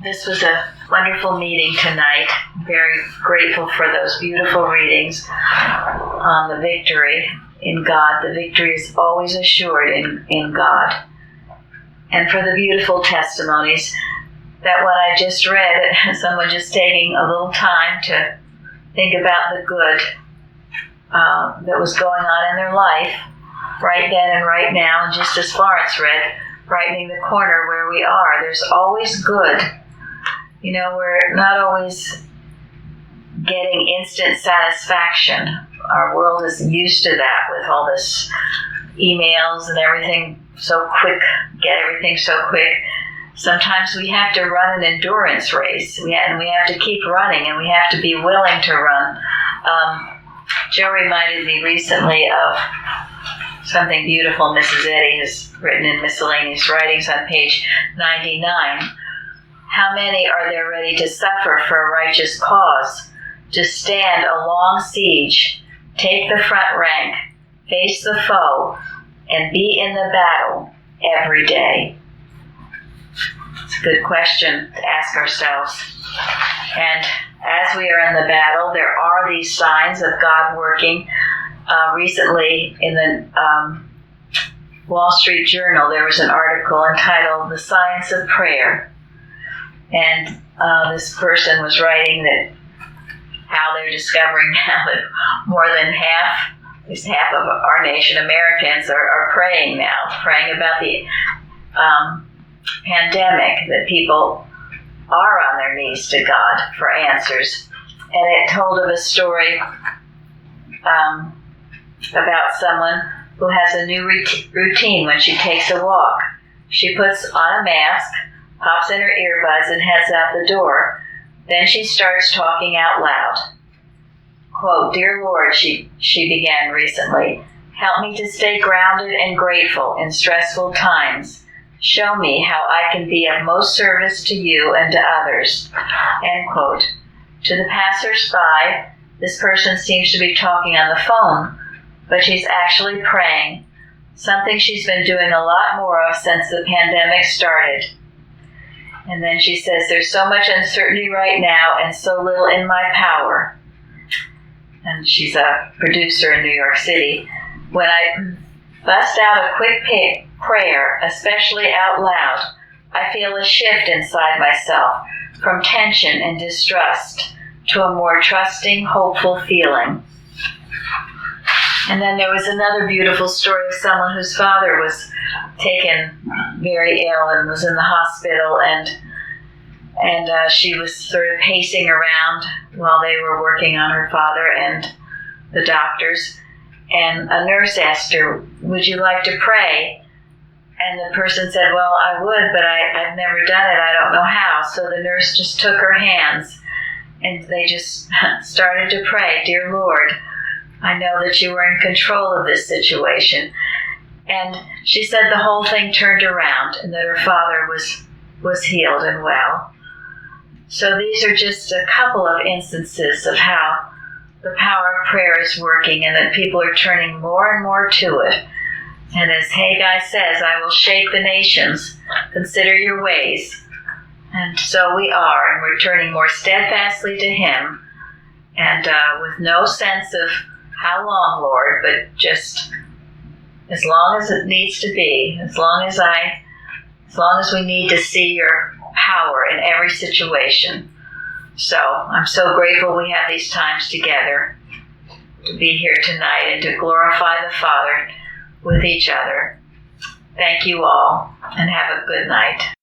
this was a wonderful meeting tonight. Very grateful for those beautiful readings on the victory in God. The victory is always assured in God. And for the beautiful testimonies that what I just read, someone just taking a little time to think about the good that was going on in their life right then and right now. And just as Florence read, brightening the corner where we are. There's always good. You know, we're not always getting instant satisfaction. Our world is used to that with all this emails and everything so quick, get everything so quick. Sometimes we have to run an endurance race, and we have to keep running, and we have to be willing to run. Joe reminded me recently of something beautiful Mrs. Eddy has written in Miscellaneous Writings on page 99. How many are there ready to suffer for a righteous cause, to stand a long siege, take the front rank, face the foe, and be in the battle every day? It's a good question to ask ourselves. And as we are in the battle, there are these signs of God working. Recently, in the Wall Street Journal, there was an article entitled "The Science of Prayer," and this person was writing that how they're discovering now that more than at least half of our nation, Americans, are praying now, praying about the pandemic, that people are on their knees to God for answers. And it told of a story about someone who has a new routine when she takes a walk. She puts on a mask, pops in her earbuds, and heads out the door. Then she starts talking out loud. Quote, "Dear Lord," she began recently, "help me to stay grounded and grateful in stressful times. Show me how I can be of most service to you and to others." End quote. To the passers-by, this person seems to be talking on the phone, but she's actually praying, something she's been doing a lot more of since the pandemic started. And then she says, "There's so much uncertainty right now and so little in my power." And she's a producer in New York City. "When I bust out a quick prayer, especially out loud, I feel a shift inside myself from tension and distrust to a more trusting, hopeful feeling." And then there was another beautiful story of someone whose father was taken very ill and was in the hospital, and she was sort of pacing around while they were working on her father and the doctors. And a nurse asked her, "Would you like to pray?" And the person said, "Well, I would, but I've never done it. I don't know how." So the nurse just took her hands and they just started to pray, "Dear Lord, I know that you are in control of this situation." And she said the whole thing turned around and that her father was healed and well. So these are just a couple of instances of how the power of prayer is working and that people are turning more and more to it. And as Haggai says, "I will shake the nations. Consider your ways." And so we are, and we're turning more steadfastly to Him, and with no sense of how long, Lord, but just as long as it needs to be, as long as we need to see your power in every situation. So I'm so grateful we have these times together to be here tonight and to glorify the Father with each other. Thank you all, and have a good night.